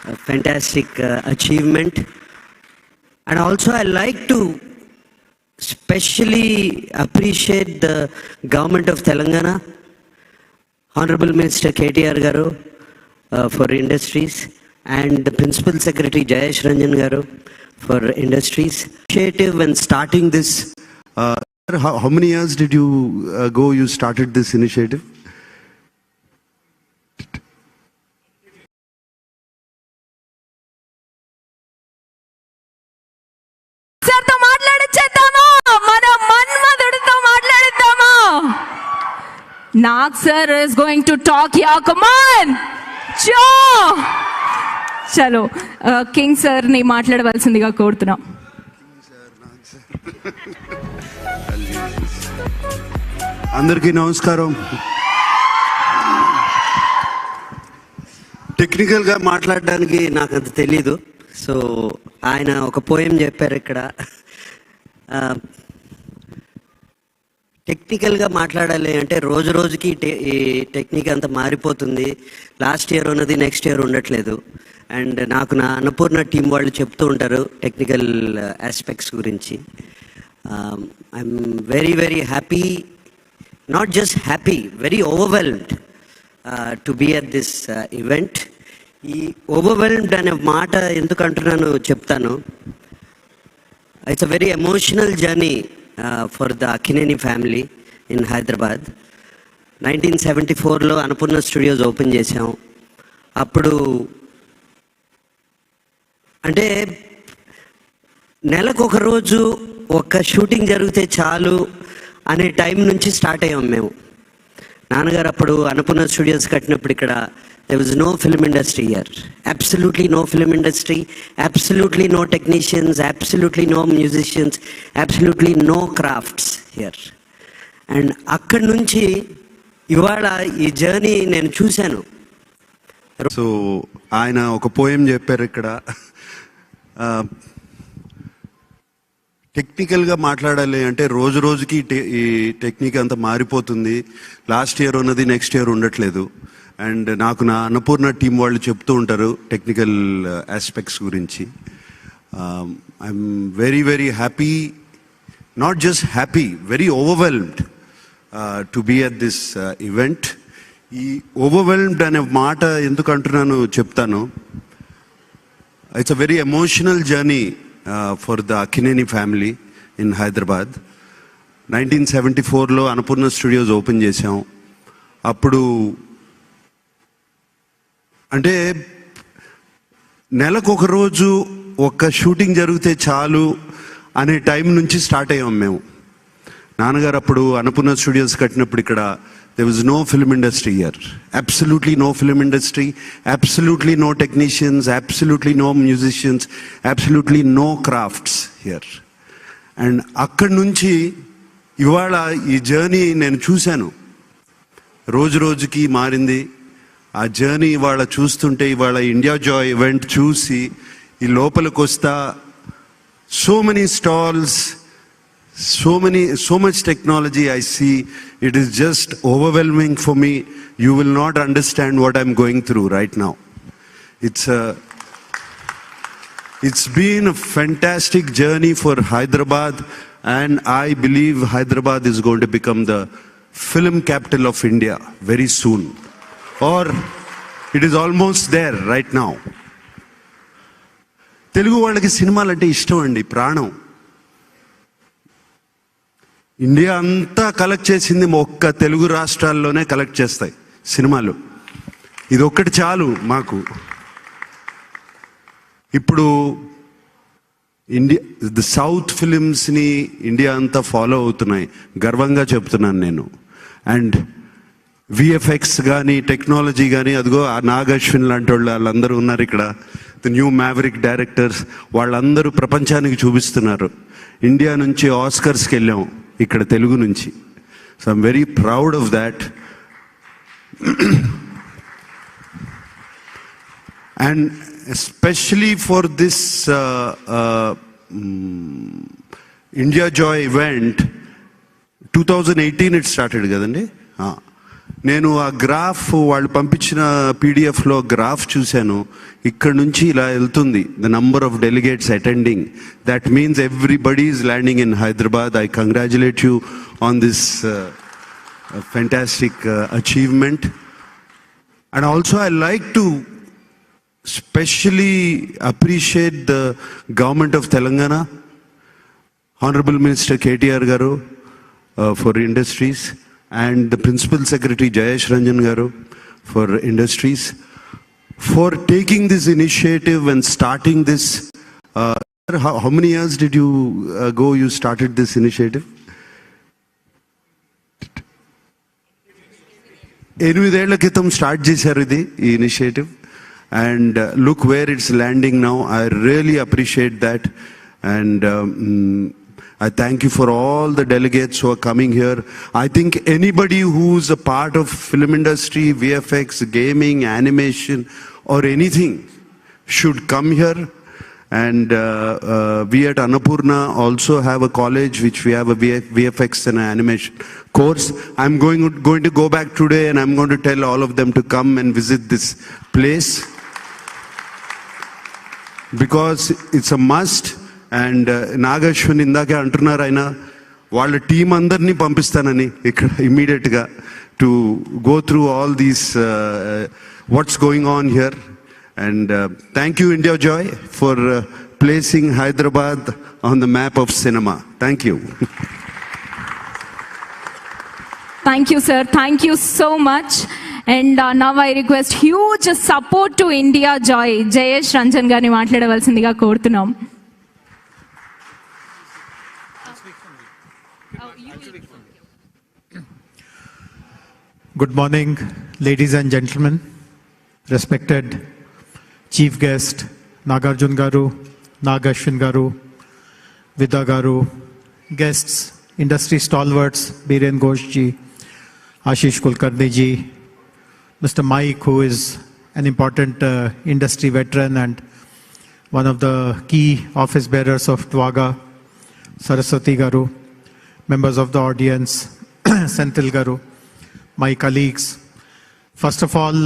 a fantastic achievement. And also I like to specially appreciate the government of Telangana, Honorable Minister KTR Garu for Industries, and the Principal Secretary Jayesh Ranjan Garu for Industries. Initiative when starting this. How many years did you ago you started this initiative? Nag sir is going to talk here. Come on. Chalo. King sir ni మాట్లాడవలసిందిగా కోరుతున్నాం. అందరికీ నమస్కారం. టెక్నికల్గా మాట్లాడడానికి నాకు అంత తెలీదు. So ఆయన ఒక పోయం చెప్పారు ఇక్కడ. టెక్నికల్గా మాట్లాడాలి అంటే రోజు రోజుకి ఈ టెక్నిక్ అంతా మారిపోతుంది. లాస్ట్ ఇయర్ ఉన్నది నెక్స్ట్ ఇయర్ ఉండట్లేదు. అండ్ నాకు నా అన్నపూర్ణ టీం వాళ్ళు చెప్తూ ఉంటారు టెక్నికల్ ఆస్పెక్ట్స్ గురించి. I'm very very happy, not just happy, very overwhelmed to be at this event. ఈ ఓవర్వెల్మ్డ్ అనే మాట ఎందుకు అంటున్నాను చెప్తాను. It's a very emotional journey for the Akkineni family in Hyderabad. 1974లో అన్నపూర్ణ స్టూడియోస్ ఓపెన్ చేసాం. అప్పుడు అంటే నెలకు ఒక రోజు ఒక షూటింగ్ జరిగితే చాలు అనే టైం నుంచి స్టార్ట్ అయ్యాం మేము. నాన్నగారు అప్పుడు అన్నపూర్ణ స్టూడియోస్ కట్టినప్పుడు ఇక్కడ there was no film industry here, absolutely no film industry, absolutely no technicians, absolutely no musicians, absolutely no crafts here. And అక్కడి నుంచి ఇవాళ ఈ జర్నీ నేను చూశాను. సో ఆయన ఒక పోయం చెప్పారు ఇక్కడ. టెక్నికల్గా మాట్లాడాలి అంటే రోజు రోజుకి ఈ టెక్నిక్ అంతా మారిపోతుంది. లాస్ట్ ఇయర్ ఉన్నది నెక్స్ట్ ఇయర్ ఉండట్లేదు. అండ్ నాకు నా అన్నపూర్ణ టీం వాళ్ళు చెప్తూ ఉంటారు టెక్నికల్ ఆస్పెక్ట్స్ గురించి. I'm very very happy, not just happy, very overwhelmed to be at this event. ఈ ఓవర్వెల్మ్డ్ అనే మాట ఎందుకు అంటున్నాను చెప్తాను. It's a very emotional journey for the Akkineni family in Hyderabad. 1974లో అన్నపూర్ణ స్టూడియోస్ ఓపెన్ చేసాం. అప్పుడు అంటే నెలకు ఒక రోజు ఒక షూటింగ్ జరిగితే చాలు అనే టైం నుంచి స్టార్ట్ అయ్యాం మేము. నాన్నగారు అప్పుడు అన్నపూర్ణ స్టూడియోస్ కట్టినప్పుడు ఇక్కడ there was no film industry here, absolutely no film industry, absolutely no technicians, absolutely no musicians, absolutely no crafts here. And అక్కడి నుంచి ఇవాళ ఈ జర్నీ నేను చూశాను. రోజు రోజుకి మారింది ఆ జర్నీ. ఇవాళ చూస్తుంటే ఇవాళ ఇండియా జాయ్ ఈవెంట్ చూసి ఈ లోపలికి వస్తా so many stalls, so much technology I see. It is just overwhelming for me. You will not understand what I'm going through right now. It's been a fantastic journey for Hyderabad, and I believe Hyderabad is going to become the film capital of India very soon, or it is almost there right now. Telugu వాళ్ళకి సినిమాలు అంటే ఇష్టం అండి, ప్రాణం. India అంతా collect చేసింది ఒక్క Telugu రాష్ట్రాల్లోనే collect చేస్తాయి సినిమాలు. ఇది ఒక్కటి చాలు మాకు. ఇప్పుడు ది సౌత్ ఫిలిమ్స్ని ఇండియా అంతా ఫాలో అవుతున్నాయి, గర్వంగా చెప్తున్నాను నేను. అండ్ విఎఫ్ఎక్స్ కానీ టెక్నాలజీ కానీ, అదిగో ఆ నాగశ్విన్ లాంటి వాళ్ళందరూ ఉన్నారు ఇక్కడ, ది న్యూ మ్యావరిక్ డైరెక్టర్స్, వాళ్ళందరూ ప్రపంచానికి చూపిస్తున్నారు. ఇండియా నుంచి ఆస్కర్స్కి వెళ్ళాం ఇక్కడ తెలుగు నుంచి. So I'm very proud of that. And especially for this India Joy event 2018 it started కదండి. నేను ఆ గ్రాఫ్ వాళ్ళు పంపించిన పీడిఎఫ్లో గ్రాఫ్ చూశాను. ఇక్కడ నుంచి ఇలా వెళ్తుంది, the number of delegates attending. That means everybody is landing in Hyderabad. I congratulate you on this fantastic achievement. And also I like to specially appreciate the government of Telangana, Honorable Minister KTR Garu for Industries, and the Principal Secretary Jayesh Ranjan Garu for Industries, for taking this initiative and starting this. How many years did you ago you started this initiative? 8 ఏళ్ల క్రితం start చేశారు ఇది ఈ initiative. And look where it's landing now. I really appreciate that. And I thank you for all the delegates who are coming here. I think anybody who's a part of film industry, VFX, gaming, animation or anything should come here. And we at Annapurna also have a college which we have a VFX and animation course. I'm going to go back today and I'm going to tell all of them to come and visit this place because it's a must. And Nagashwan indake antunnaru aina వాళ్ళ team అందరినీ పంపిస్తానని ఇక్కడ ఇమ్మీడియట్గా to go through all these what's going on here. And thank you, India Joy, for placing Hyderabad on the map of cinema. Thank you. Thank you, sir. Thank you so much. And now I request huge support to India Joy. Jayesh Ranjan గారిని మాట్లాడవలసిందిగా కోరుతున్నాం. Good morning, ladies and gentlemen, respected Chief Guest Nagarjuna Garu, Nagashwin Garu, Vida Garu, guests, industry stalwarts, Biren Ghosh ji, Ashish Kulkarni ji, Mr. Mike, who is an important industry veteran and one of the key office bearers of Twaga, Saraswati Garu, members of the audience, Senthil Garu, my colleagues. First of all,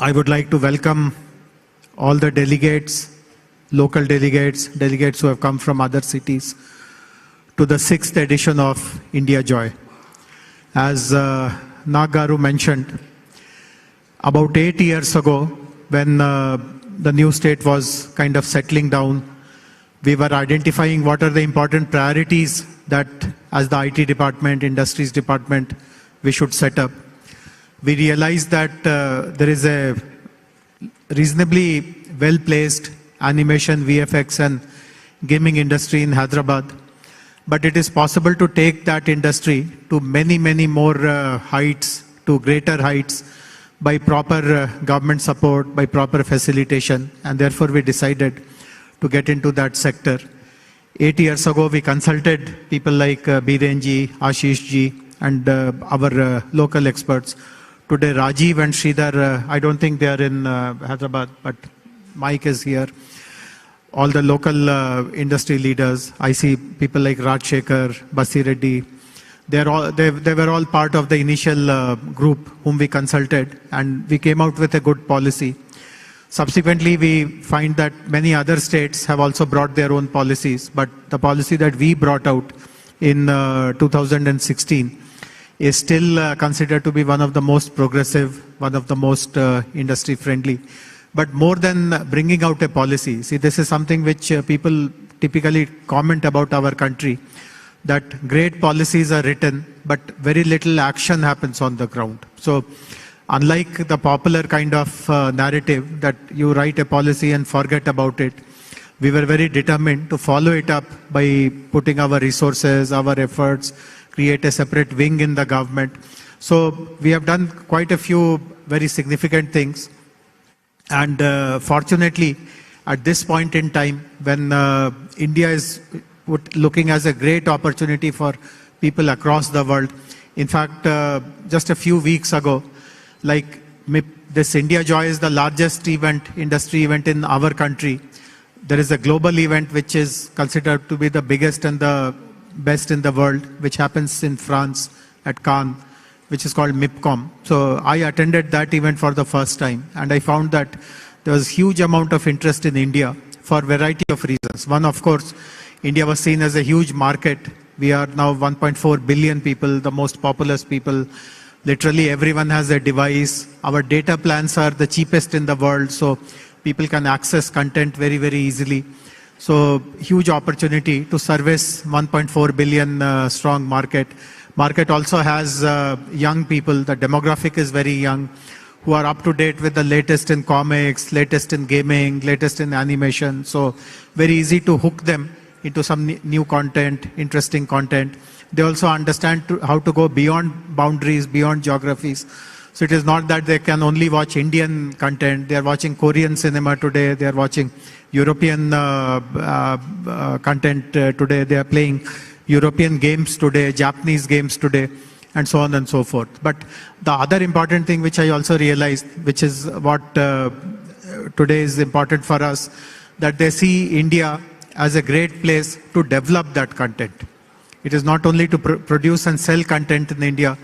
I would like to welcome all the delegates, local delegates, delegates who have come from other cities to the 6th edition of India Joy. As Nagaru mentioned, about 8 years ago, when the new state was kind of settling down, we were identifying what are the important priorities that as the IT department, industries department, we should set up. We realized that there is a reasonably well-placed animation, VFX and gaming industry in Hyderabad. But it is possible to take that industry to many, many more heights, to greater heights by proper government support, by proper facilitation. And therefore we decided to get into that sector. 8 years ago, we consulted people like Biren ji, Ashish ji, and our local experts. Today, Rajiv and Sridhar, I don't think they are in Hyderabad, but Mike is here. All the local industry leaders, I see people like Raj Shekhar, Basi Reddy. They were all part of the initial group whom we consulted, and we came out with a good policy. Subsequently, we find that many other states have also brought their own policies, but the policy that we brought out in 2016 is still considered to be one of the most progressive, one of the most industry friendly. But more than bringing out a policy, see, this is something which people typically comment about our country, that great policies are written, but very little action happens on the ground. So unlike the popular kind of narrative that you write a policy and forget about it, we were very determined to follow it up by putting our resources, our efforts, create a separate wing in the government. So we have done quite a few very significant things. And fortunately, at this point in time, when India is looking as a great opportunity for people across the world, in fact, just a few weeks ago, like this India Joy is the largest event, industry event in our country. There is a global event which is considered to be the biggest and the best in the world, which happens in France at Cannes. which is called MIPCOM. So I attended that event for the first time, and I found that there was huge amount of interest in India for a variety of reasons. One, of course, India was seen as a huge market. We are now 1.4 billion people, the most populous people. Literally everyone has a device. Our data plans are the cheapest in the world, so people can access content very, very easily. So huge opportunity to service 1.4 billion strong market. Market also has young people. The demographic is very young, who are up to date with the latest in comics, latest in gaming, latest in animation. So very easy to hook them into some new content, interesting content. They also understand how to go beyond boundaries, beyond geographies. So it is not that they can only watch Indian content. They are watching Korean cinema today. They are watching European content today. They are playing European games today, Japanese games today, and so on and so forth. But the other important thing which I also realized, which is what today is important for us, that they see India as a great place to develop that content. It is not only to produce and sell content in India,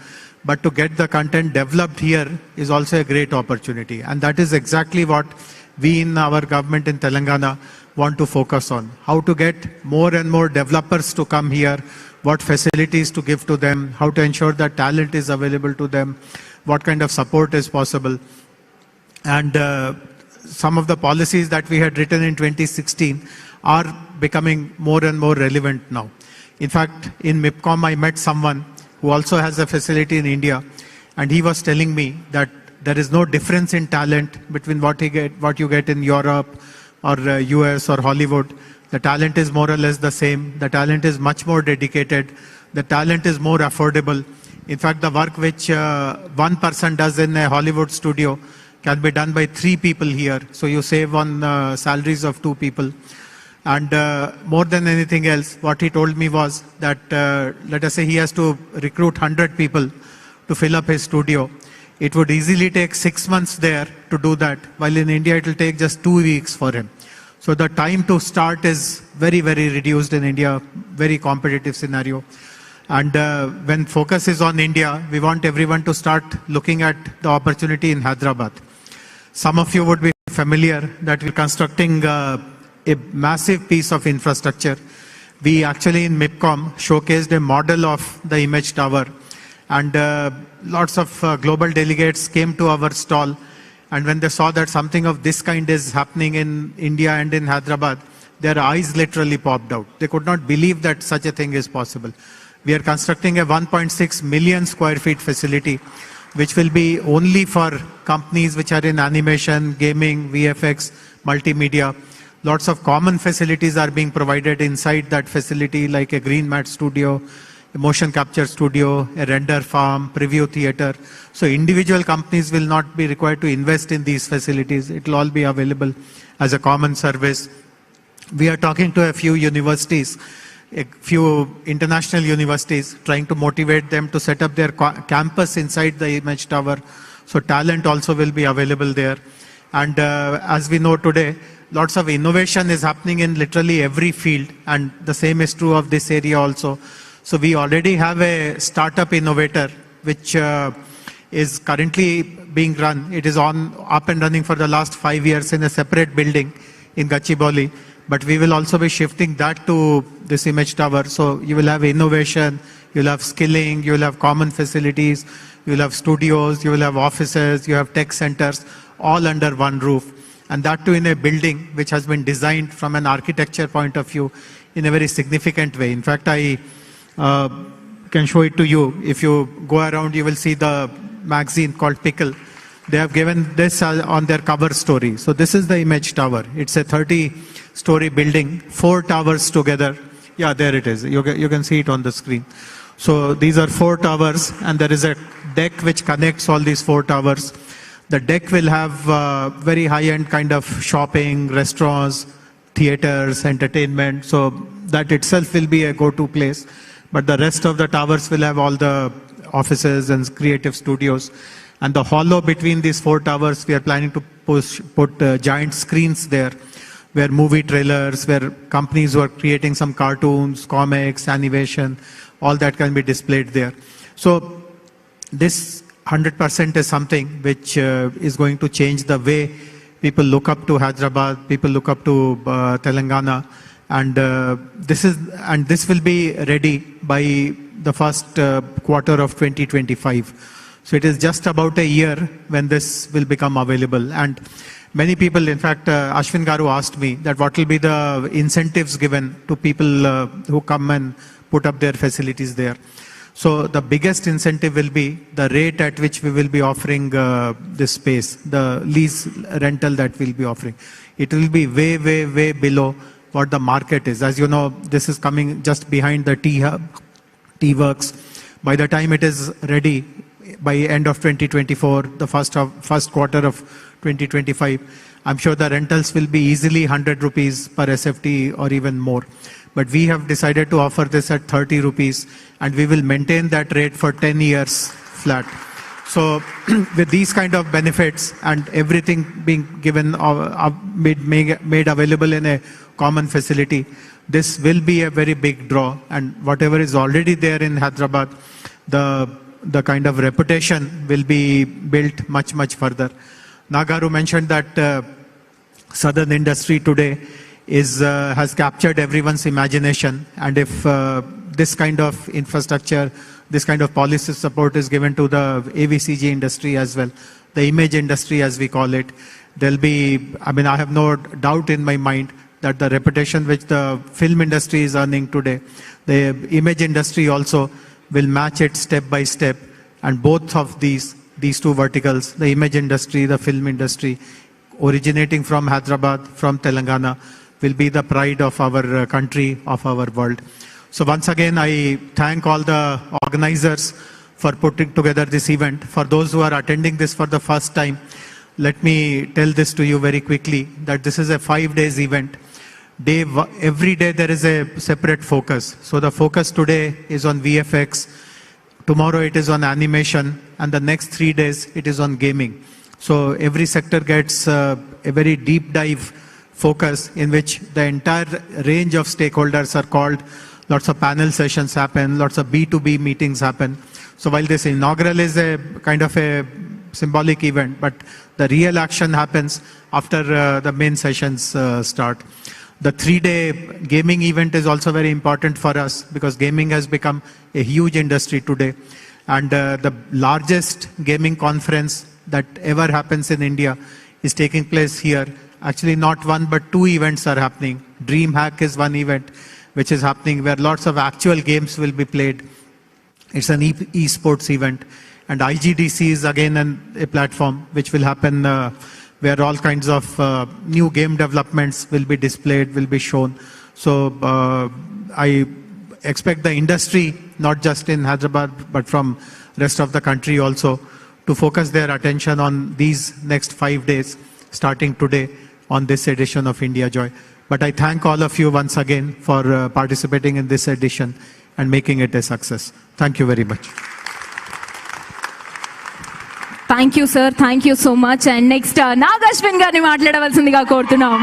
but to get the content developed here is also a great opportunity. And that is exactly what we in our government in Telangana want to focus on. How to get more and more developers to come here, what facilities to give to them, how to ensure that talent is available to them, what kind of support is possible. And some of the policies that we had written in 2016 are becoming more and more relevant now. In fact, in MIPCOM, I met someone who also has a facility in India, and he was telling me that there is no difference in talent between what you get in Europe or US or Hollywood. The talent is more or less the same. The talent is much more dedicated. The talent is more affordable. In fact, the work which one person does in a Hollywood studio can be done by 3 people here. So you save on salaries of 2 people. And more than anything else, what he told me was that, let us say he has to recruit 100 people to fill up his studio. It would easily take 6 months there to do that, while in India it will take just 2 weeks for him. So the time to start is very, very reduced in India, very competitive scenario. And when focus is on India, we want everyone to start looking at the opportunity in Hyderabad. Some of you would be familiar that we're constructing a massive piece of infrastructure. We actually in MIPCOM showcased a model of the image tower, and lots of global delegates came to our stall, and when they saw that something of this kind is happening in India and in Hyderabad, their eyes literally popped out. They could not believe that such a thing is possible. We are constructing a 1.6 million square feet facility, which will be only for companies which are in animation, gaming, VFX, multimedia. Lots of common facilities are being provided inside that facility, like a green mat studio, a motion capture studio, a render farm, preview theater. So individual companies will not be required to invest in these facilities. It will all be available as a common service. We are talking to a few universities, a few international universities, trying to motivate them to set up their campus inside the image tower. So talent also will be available there. And as we know today, lots of innovation is happening in literally every field, and the same is true of this area also. So we already have a startup innovator which is currently being run. It is up and running for the last 5 years in a separate building in Gachibowli. But we will also be shifting that to this image tower. So you will have innovation, you will have skilling, you will have common facilities, you will have studios, you will have offices, you have tech centers, all under one roof. And that too in a building which has been designed from an architecture point of view in a very significant way. In fact, I can show it to you. If you go around, you will see the magazine called Pickle. They have given this on their cover story. So this is the image tower. It's a 30-story building, 4 towers together. Yeah, there it is. You can see it on the screen. So these are 4 towers, and there is a deck which connects all these 4 towers. The deck will have very high-end kind of shopping, restaurants, theaters, entertainment. So that itself will be a go-to place. But the rest of the towers will have all the offices and creative studios. And the hollow between these 4 towers, we are planning to put giant screens there, where movie trailers, where companies who are creating some cartoons, comics, animation, all that can be displayed there. So this 100% is something which is going to change the way people look up to Hyderabad, people look up to Telangana, and this will be ready by the first quarter of 2025. So it is just about a year when this will become available. And many people, in fact, Ashwin Garu asked me that what will be the incentives given to people who come and put up their facilities there. So the biggest incentive will be the rate at which we will be offering this space, the lease rental that we'll be offering. It will be way, way, way below what the market is. As you know, this is coming just behind the T-Works. By the time it is ready, by end of 2024, the first quarter of 2025, I'm sure the rentals will be easily 100 rupees per SFT or even more. But we have decided to offer this at 30 rupees, and we will maintain that rate for 10 years flat. So with these kind of benefits and everything being given, made available in a common facility, this will be a very big draw. And whatever is already there in Hyderabad, the kind of reputation will be built much, much further. Nagaru mentioned that southern industry today has captured everyone's imagination, and if this kind of infrastructure, this kind of policy support is given to the AVCG industry as well, the image industry as we call it, there'll be, I mean, I have no doubt in my mind that the reputation which the film industry is earning today, the image industry also will match it step by step. And both of these two verticals, the image industry, the film industry, originating from Hyderabad, from Telangana, will be the pride of our country, of our world. So once again, I thank all the organizers for putting together this event. For those who are attending this for the first time, let me tell this to you very quickly, that this is a 5-day event. Every day there is a separate focus. So the focus today is on VFX, tomorrow it is on animation, and the next 3 days it is on gaming. So every sector gets a very deep dive focus in which the entire range of stakeholders are called. Lots of panel sessions happen, lots of B2B meetings happen. So while this inaugural is a kind of a symbolic event, but the real action happens after the main sessions start. The 3-day gaming event is also very important for us because gaming has become a huge industry today. And the largest gaming conference that ever happens in India is taking place here. Actually, not one, but 2 events are happening. DreamHack is one event which is happening where lots of actual games will be played. It's an e-sports event. And IGDC is again a platform which will happen where all kinds of new game developments will be displayed, will be shown. So I expect the industry, not just in Hyderabad, but from rest of the country also, to focus their attention on these next 5 days, starting today on this edition of India Joy. But I thank all of you once again for participating in this edition and making it a success. Thank you very much. Thank you, sir. Thank you so much. And next, Nagashwin గారిని మాట్లాడవలసిందిగా కోరుతున్నాం.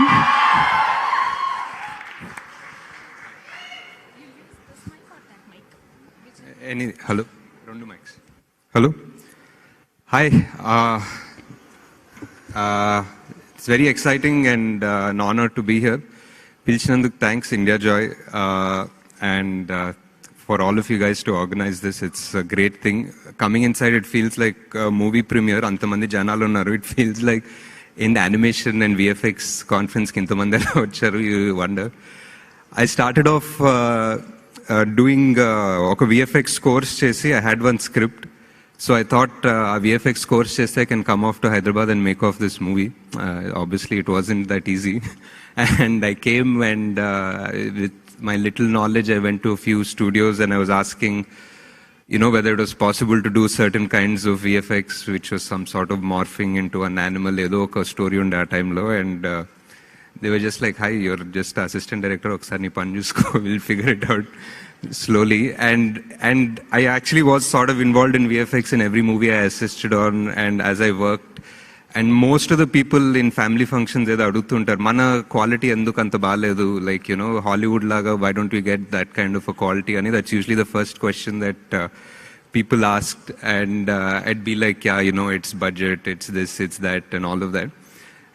Hello. Two mics. Hello. Hi. It's very exciting and an honor to be here. Pilchinanduk, thanks India Joy and for all of you guys to organize this. It's a great thing. Coming inside, it feels like a movie premiere. Antamandi janalu unnaru. It feels like in the animation and VFX conference ki intamandi ela vacharu, you wonder. I started off doing oka VFX course chesi. I had one script. So I thought a VFX course chesi I can come off to Hyderabad and make off this movie. Obviously, it wasn't that easy. And I came and with my little knowledge, I went to a few studios and I was asking, whether it was possible to do certain kinds of VFX, which was some sort of morphing into an animal, edo oka story on that time lo, and they were just like, "Hi, you're just assistant director, oksari nee pan chusko, we'll figure it out slowly." And I actually was sort of involved in VFX in every movie I assisted on, and as I worked. And most of the people in family functions edo adugutuntaru, mana quality enduku anta baaledu, like Hollywood laga, why don't we get that kind of a quality ani? That's usually the first question that people asked, and I'd be like, yeah, you know, it's budget, it's this, it's that, and all of that.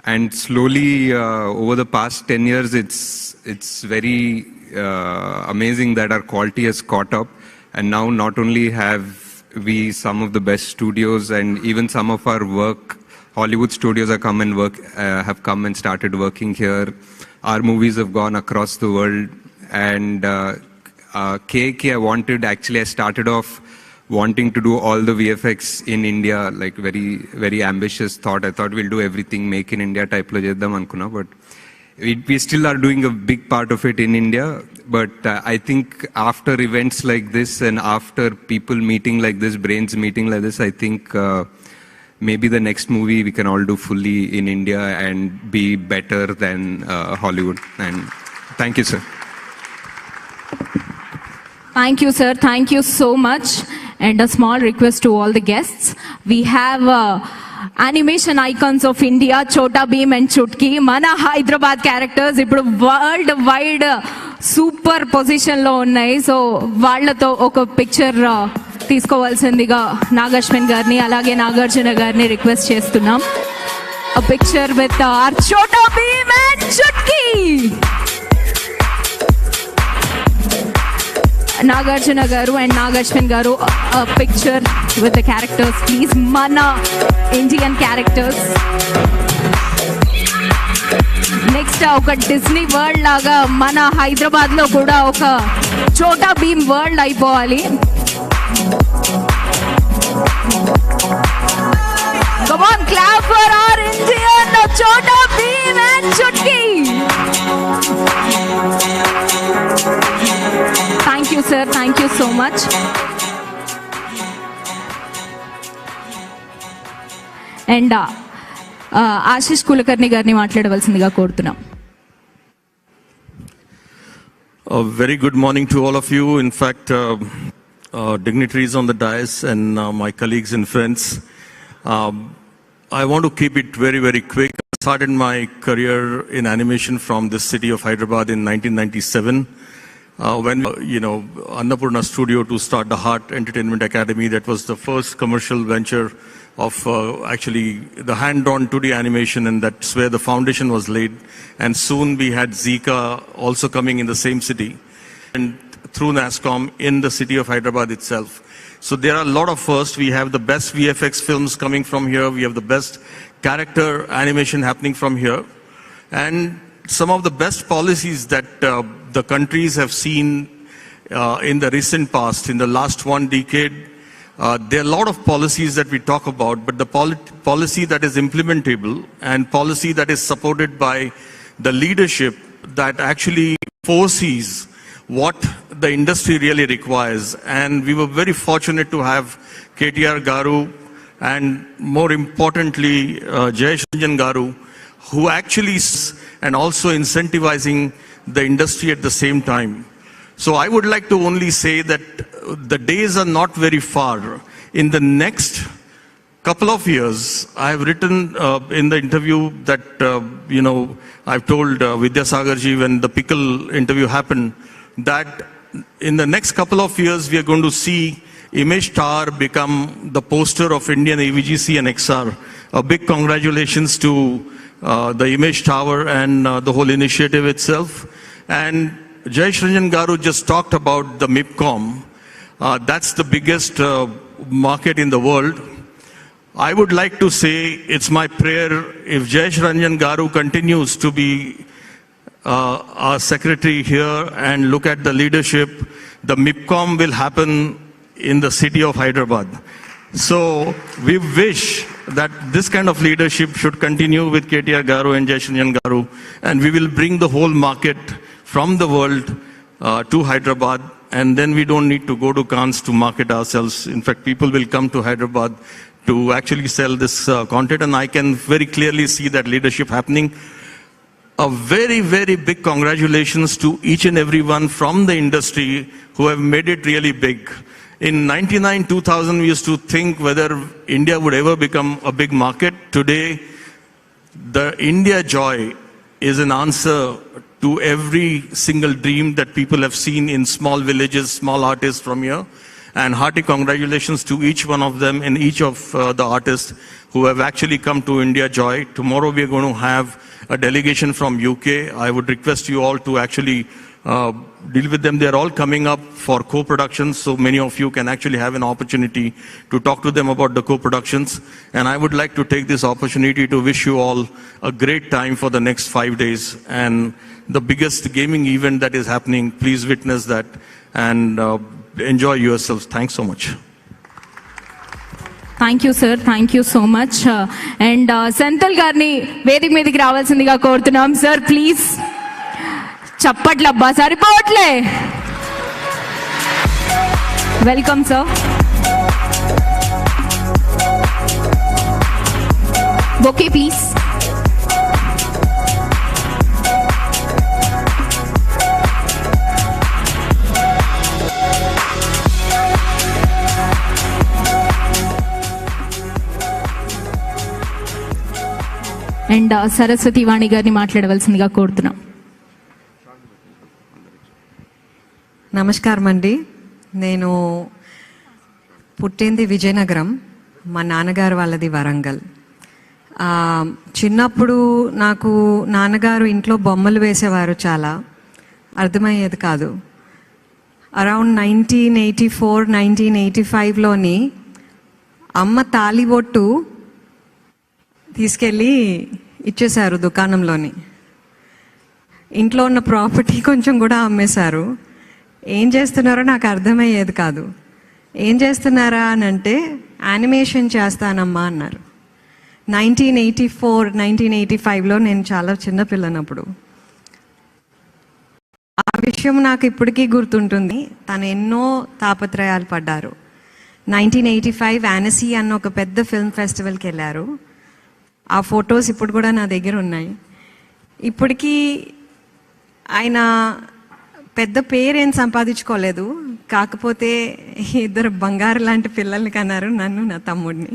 And slowly, over the past 10 years, it's very amazing that our quality has caught up. And now not only have we some of the best studios, and even some of our work, Hollywood studios have come and started working here. Our movies have gone across the world. And I started off wanting to do all the VFX in India, like very, very ambitious thought. I thought we'll do everything make in India type lo cheddam anukuna, but we still are doing a big part of it in India. But I think after events like this and after people meeting like this, brains meeting like this, I think maybe the next movie we can all do fully in India and be better than Hollywood. And thank you, sir. Thank you, sir. Thank you so much. And a small request to all the guests. We have animation icons of India, Chota Bheem and Chutki. Mana Hyderabad characters, ఇప్పుడు world wide super పొజిషన్లో ఉన్నాయి. So వాళ్ళతో ఒక picture తీసుకోవాల్సిందిగా నాగశ్విన్ గారిని అలాగే నాగార్జున గారిని request చేస్తున్నాం. A picture with our Chota Bheem and Chutki. Nagarjuna garu and Nagashwin garu, a picture with the characters, please. Mana Indian characters. Next, oka Disney world laga mana Hyderabad lo kuda oka Chota Bheem world అయిపోవాలి. Come on, clap for our Indian Chota Bheem and Chutki. Thank you, sir. Thank you so much. And Ashish Kulkarni గారిని మాట్లాడవలసిందిగా కోరుతున్నాం. A very good morning to all of you. In fact, dignitaries on the dais and my colleagues and friends. I want to keep it very, very quick. I started my career in animation from the city of Hyderabad in 1997. When, Annapurna Studio to start the Heart Entertainment Academy, that was the first commercial venture of actually the hand-drawn 2D animation, and that's where the foundation was laid. And soon we had Zika also coming in the same city, and through NASCOM in the city of Hyderabad itself. So there are a lot of firsts. We have the best VFX films coming from here. We have the best character animation happening from here. And some of the best policies that the countries have seen in the recent past, in the last one decade. There are a lot of policies that we talk about, but the policy that is implementable and policy that is supported by the leadership that actually foresees what the industry really requires. And we were very fortunate to have KTR Garu and more importantly Jayesh Ranjan Garu, who actually and also incentivizing the industry at the same time. So I would like to only say that the days are not very far. In the next couple of years, I have written in the interview that, I've told Vidyasagarji when the pickle interview happened, that in the next couple of years, we are going to see Image Tower become the poster of Indian AVGC and XR. A big congratulations to the Image Tower and the whole initiative itself. And Jayesh Ranjan Garu just talked about the MIPCOM. That's the biggest market in the world. I would like to say it's my prayer if Jayesh Ranjan Garu continues to be our secretary here and look at the leadership, the MIPCOM will happen in the city of Hyderabad. So we wish that this kind of leadership should continue with KTR Garu and Jayesh Ranjan Garu, and we will bring the whole market from the world to Hyderabad, and then we don't need to go to Cannes to market ourselves. In fact, people will come to Hyderabad to actually sell this content, and I can very clearly see that leadership happening. A very, very big congratulations to each and everyone from the industry who have made it really big. In 99-2000, we used to think whether India would ever become a big market. Today, the India Joy is an answer to every single dream that people have seen in small villages, small artists from here. And hearty congratulations to each one of them and each of the artists who have actually come to India Joy. Tomorrow we are going to have a delegation from UK. I would request you all to actually deal with them. They are all coming up for co-productions, so many of you can actually have an opportunity to talk to them about the co-productions. And I would like to take this opportunity to wish you all a great time for the next 5 days. And the biggest gaming event that is happening, please witness that and enjoy yourselves. Thanks so much. Thank you sir, thank you so much. And Senthil గారిని వేదిక మీదకి రావాల్సిందిగా కోరుతున్నాం. Sir please. చప్పట్లబ్బా సరిపోవట్లే. Welcome sir. Bouquet please. And Saraswati Vani గారిని మాట్లాడవలసిందిగా కోరుతున్నాం. నమస్కారం అండి. నేను పుట్టింది విజయనగరం, మా నాన్నగారు వాళ్ళది వరంగల్. చిన్నప్పుడు నాకు నాన్నగారు ఇంట్లో బొమ్మలు వేసేవారు, చాలా అర్థమయ్యేది కాదు. అరౌండ్ 1984, 1985లోని అమ్మ తాళిబొట్టు తీసుకెళ్ళి ఇచ్చేశారు దుకాణంలోని. ఇంట్లో ఉన్న ప్రాపర్టీ కొంచెం కూడా అమ్మేశారు. ఏం చేస్తున్నారో నాకు అర్థమయ్యేది కాదు. ఏం చేస్తున్నారా అని అంటే యానిమేషన్ చేస్తానమ్మా అన్నారు. 1984, 1985లో నేను చాలా చిన్నపిల్లనప్పుడు. ఆ విషయం నాకు ఇప్పటికీ గుర్తుంటుంది. తను ఎన్నో తాపత్రయాలు పడ్డారు. 1985 యానసీ అన్న ఒక పెద్ద ఫిల్మ్ ఫెస్టివల్కి వెళ్ళారు. ఆ ఫొటోస్ ఇప్పుడు కూడా నా దగ్గర ఉన్నాయి. ఇప్పటికీ ఆయన పెద్ద పేరేం సంపాదించుకోలేదు, కాకపోతే 2 బంగారు లాంటి పిల్లల్ని కన్నారు, నన్ను నా తమ్ముడిని.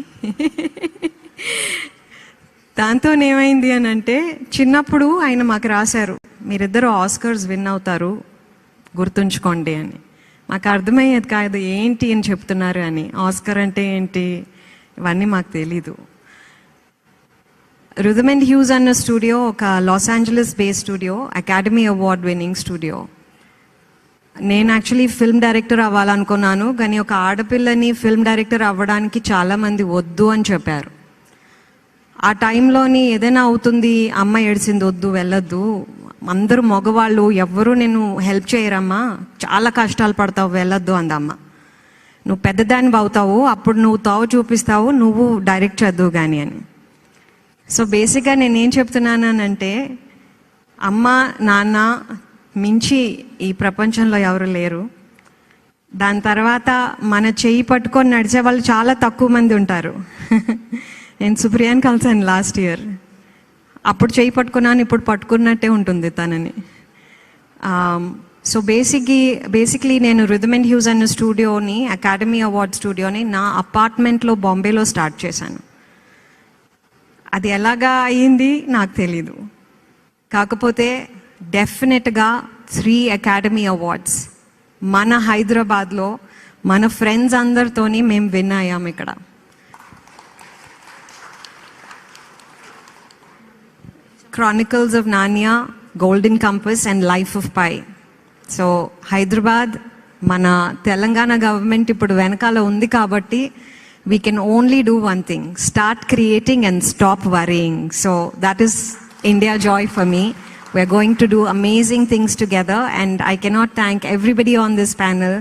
దాంతో ఏమైంది అని అంటే చిన్నప్పుడు ఆయన మాకు రాశారు, మీరిద్దరు ఆస్కర్స్ విన్ అవుతారు గుర్తుంచుకోండి అని. మాకు అర్థమయ్యేది కాదు ఏంటి అని చెప్తున్నారు అని. ఆస్కర్ అంటే ఏంటి ఇవన్నీ మాకు తెలీదు. రిథమ్ అండ్ హ్యూస్ అన్న స్టూడియో ఒక Los Angeles based studio, academy award winning studio. నేను యాక్చువల్లీ ఫిల్మ్ డైరెక్టర్ అవ్వాలనుకున్నాను, కానీ ఒక ఆడపిల్లని ఫిల్మ్ డైరెక్టర్ అవ్వడానికి చాలామంది వద్దు అని చెప్పారు. ఆ టైంలోని ఏదైనా అవుతుంది, అమ్మ ఏడిసింది, వద్దు వెళ్ళొద్దు, అందరూ మగవాళ్ళు ఎవ్వరూ నేను హెల్ప్ చేయరమ్మా, చాలా కష్టాలు పడతావు, వెళ్ళొద్దు అందమ్మ. నువ్వు పెద్దదాన్ని అవుతావు, అప్పుడు నువ్వు తావు చూపిస్తావు, నువ్వు డైరెక్ట్ చేద్దువు కానీ అని. సో బేసిక్గా నేనేం చెప్తున్నానంటే అమ్మ నాన్న మించి ఈ ప్రపంచంలో ఎవరు లేరు. దాని తర్వాత మన చెయ్యి పట్టుకొని నడిచే వాళ్ళు చాలా తక్కువ మంది ఉంటారు. నేను సుప్రియాని కలిసాను లాస్ట్ ఇయర్. అప్పుడు చెయ్యి పట్టుకున్నాను, ఇప్పుడు పట్టుకున్నట్టే ఉంటుంది తనని. సో బేసిక్లీ నేను రిథమ్ అండ్ హ్యూస్ అన్న స్టూడియోని, అకాడమీ అవార్డ్ స్టూడియోని నా అపార్ట్మెంట్లో బాంబేలో స్టార్ట్ చేశాను. అది ఎలాగా అయ్యింది నాకు తెలీదు, కాకపోతే డెఫినెట్గా 3 అకాడమీ అవార్డ్స్ మన హైదరాబాద్లో మన ఫ్రెండ్స్ అందరితోని మేము విన్ అయ్యాం. ఇక్కడ క్రానికల్స్ ఆఫ్ నానియా, golden compass and life of pi. So Hyderabad మన తెలంగాణ గవర్నమెంట్ ఇప్పుడు వెనకాల ఉంది కాబట్టి we can only do one thing, start creating and stop worrying. So that is India Joy for me. We're going to do amazing things together, and I cannot thank everybody on this panel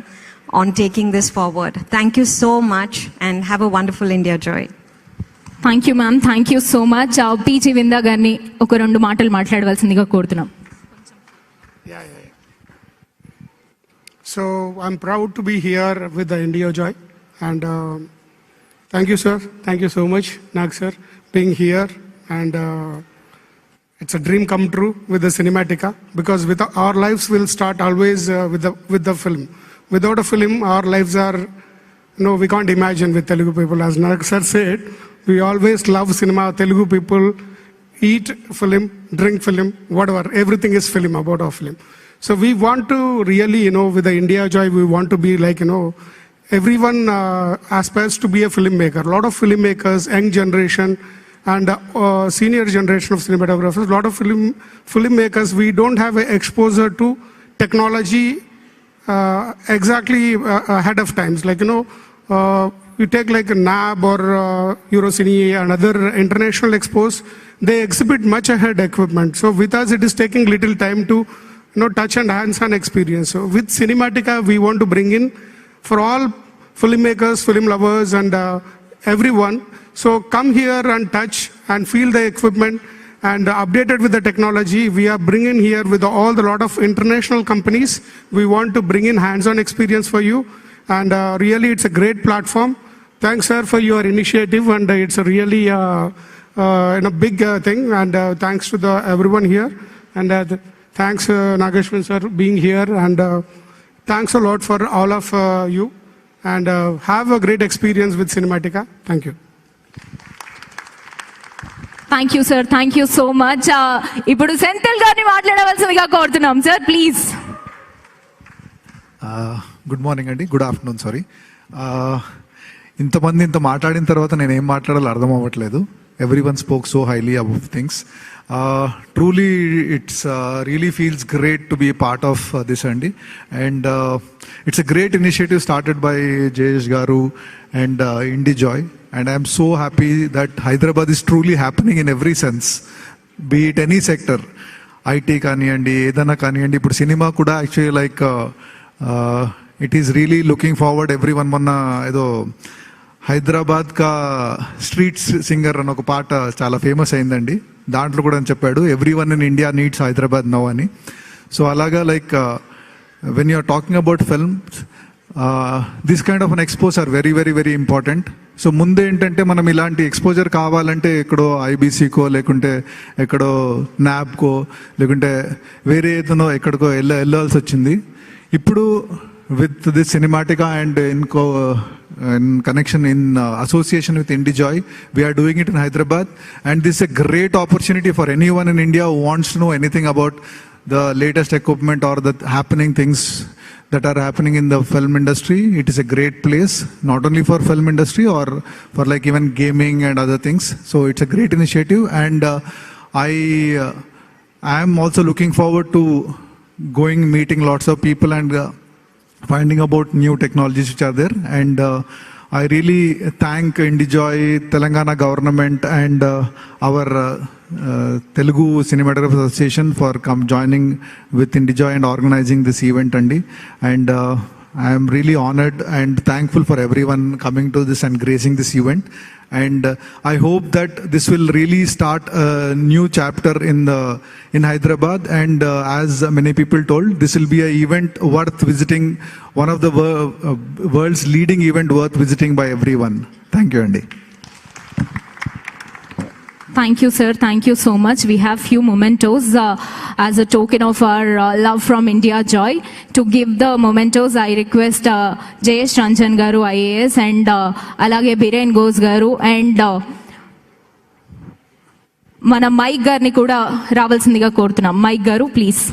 on taking this forward. Thank you so much and have a wonderful India Joy. Thank you ma'am, thank you so much. PG Vinda గారిని ఒక 2 మాటలు మాట్లాడవలసిందిగా కోరుతున్నాం. So I'm proud to be here with the India Joy, and thank you, sir. Thank you so much, Nag sir, being here. And it's a dream come true with the Cinematica, because with our lives will start always with the film. Without a film, our lives are, we can't imagine with Telugu people. As Nag sir said, we always love cinema. Telugu people eat film, drink film, whatever. Everything is film, about our film. So we want to really, with the India Joy, we want to be like, everyone aspires to be a filmmaker. A lot of filmmakers, young generation, and senior generation of cinematographers, a lot of filmmakers, we don't have an exposure to technology exactly ahead of times. Like, you take like a NAB or Eurocine and other international expos, they exhibit much ahead equipment. So with us, it is taking little time to touch and hands-on experience. So with Cinematica, we want to bring in for all filmmakers, film lovers, and everyone. So come here and touch and feel the equipment and updated with the technology. We are bringing here with all the lot of international companies. We want to bring in hands-on experience for you. And really, it's a great platform. Thanks, sir, for your initiative. And it's a really a big thing. And thanks to everyone here. And thanks, Nagashwin, sir, being here. And thanks a lot for all of you. And have a great experience with Cinematica. Thank you. Thank you sir, thank you so much. ఇప్పుడు సెంథిల్ గారిని మాట్లాడవలసిందిగా కోరుతున్నాం sir, please. Good morning అండి, good afternoon, sorry. ఇంతమంది ఇంత మాట్లాడిన తర్వాత నేను ఏం మాట్లాడాలో అర్థం అవ్వట్లేదు. Everyone spoke so highly about things. Truly it's really feels great to be part of this అండి. And it's a great initiative started by Jayesh గారు and IndieJoy. And I am so happy that Hyderabad is truly happening in every sense, be it any sector, IT kaniyandi, edana kaniyandi, ippudu cinema kuda actually like it is really looking forward. Everyone manna edo Hyderabad ka street singer అని ఒక పాట చాలా famous అయిందండి. దాంట్లో కూడా అని చెప్పాడు, everyone in India needs Hyderabad now అని. సో అలాగా like when you are talking about films, this kind of an expos are very very very important. So ముందే ఏంటంటే మనం ఇలాంటి ఎక్స్పోజర్ కావాలంటే ఎక్కడో ఐబీసీకో లేకుంటే ఎక్కడో నాబ్కో లేకుంటే వేరే ఏదైనా ఎక్కడికో వెళ్ళాల్సి వచ్చింది. ఇప్పుడు with this Cinematica and in connection in association with IndiJoy, we are doing it in Hyderabad, and this is a great opportunity for anyone in India who wants to know anything about the latest equipment or the happening things that are happening in the film industry. It is a great place, not only for film industry or for like even gaming and other things. So it's a great initiative, and I am also looking forward to going, meeting lots of people and finding about new technologies which are there. And I really thank IndiJoy, Telangana government, and our Telugu Cinematography Association for joining with IndiJoy and organizing this event, Andi. And I am really honored and thankful for everyone coming to this and gracing this event. And I hope that this will really start a new chapter in Hyderabad. And as many people told, this will be an event worth visiting, one of the world's leading event worth visiting by everyone. Thank you, Andy. Thank you, sir. Thank you so much. We have few mementos as a token of our love from India Joy. To give the mementos, I request Jayesh Ranjan Garu, IAS, and alage Biren Ghosh Garu, and mana Mike Garni kuda ravalsindiga korutunnam. Mike Garu, please.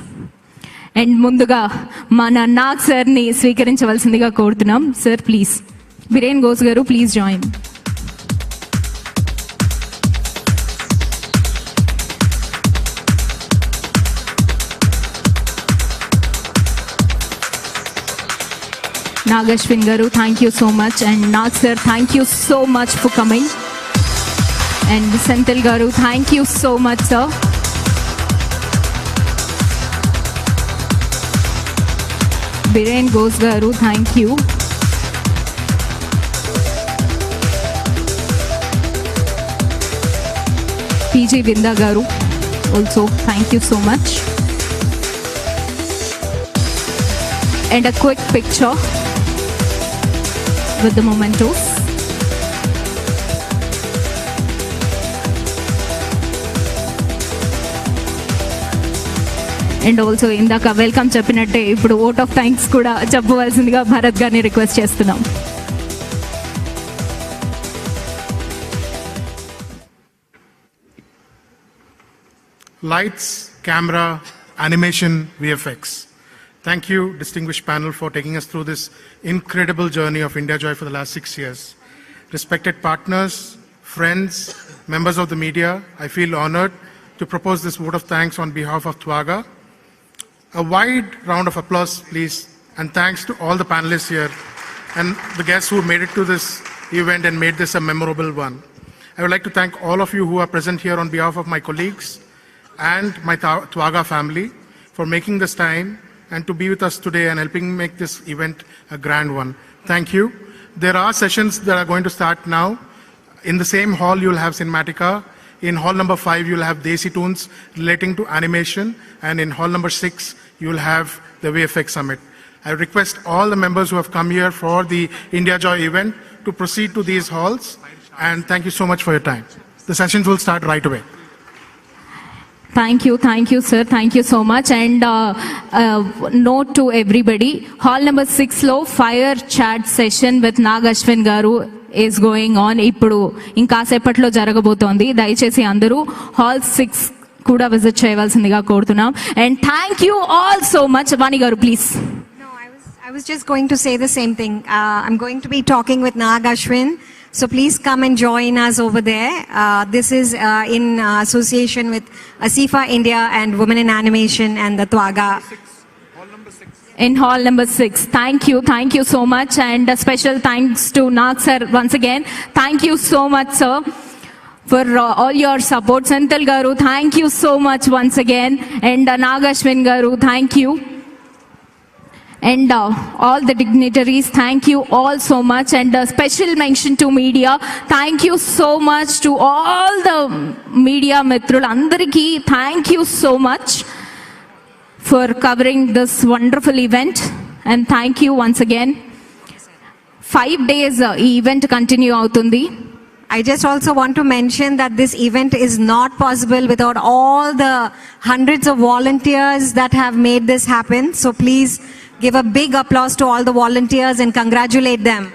And munduga mana Nag sir ni swikarinchavalindiga korutunnam. Sir, please. Biren Ghosh Garu, please join. Nagashwin Garu, thank you so much. And Nag sir, thank you so much for coming. And Senthil Garu, thank you so much, sir. Biren Ghosh Garu, thank you. PG Binda Garu, also thank you so much. And a quick picture with the mementos. And also ఇందాక welcome చెప్పినట్టే ఇప్పుడు vote of thanks కూడా చెప్పవలసిందిగా భరత్ గారిని request చేస్తున్నాం. Lights, camera, animation, VFX. Thank you, distinguished panel, for taking us through this incredible journey of India Joy for the last 6 years. Respected partners, friends, members of the media, I feel honored to propose this vote of thanks on behalf of Twaga. A wide round of applause, please, and thanks to all the panelists here and the guests who made it to this event and made this a memorable one. I would like to thank all of you who are present here on behalf of my colleagues and my Twaga family for making this time and to be with us today and helping make this event a grand one. Thank you. There are sessions that are going to start now. In the same hall, you'll have Cinematica. In hall number 5, you'll have Desi Tunes relating to animation. And in hall number 6, you'll have the VFX Summit. I request all the members who have come here for the India Joy event to proceed to these halls. And thank you so much for your time. The sessions will start right away. Thank you, sir. Thank you so much. And note to everybody, hall number 6 lo fire chat session with Nag Ashwin garu is going on. Ippudu inka sepatlo jaragabotondi. Dayachesi andaru hall 6 kuda visit cheyavalsindiga korutunnam. And thank you all so much. Vani garu, please. No, I was just going to say the same thing. I'm going to be talking with Nag Ashwin. So please come and join us over there. This is in association with ASIFA India and Women in Animation and the Twaga. In hall number 6. Thank you so much. And a special thanks to Nag sir once again. Thank you so much, sir, for all your support. Senthil garu, thank you so much once again. And Nag Ashwin garu, thank you. And all the dignitaries, thank you all so much. And a special mention to media. Thank you so much to all the media mitrul andariki. Thank you so much for covering this wonderful event. And thank you once again. 5 days event continue avutundi. I just also want to mention that this event is not possible without all the hundreds of volunteers that have made this happen. So please give a big applause to all the volunteers and congratulate them.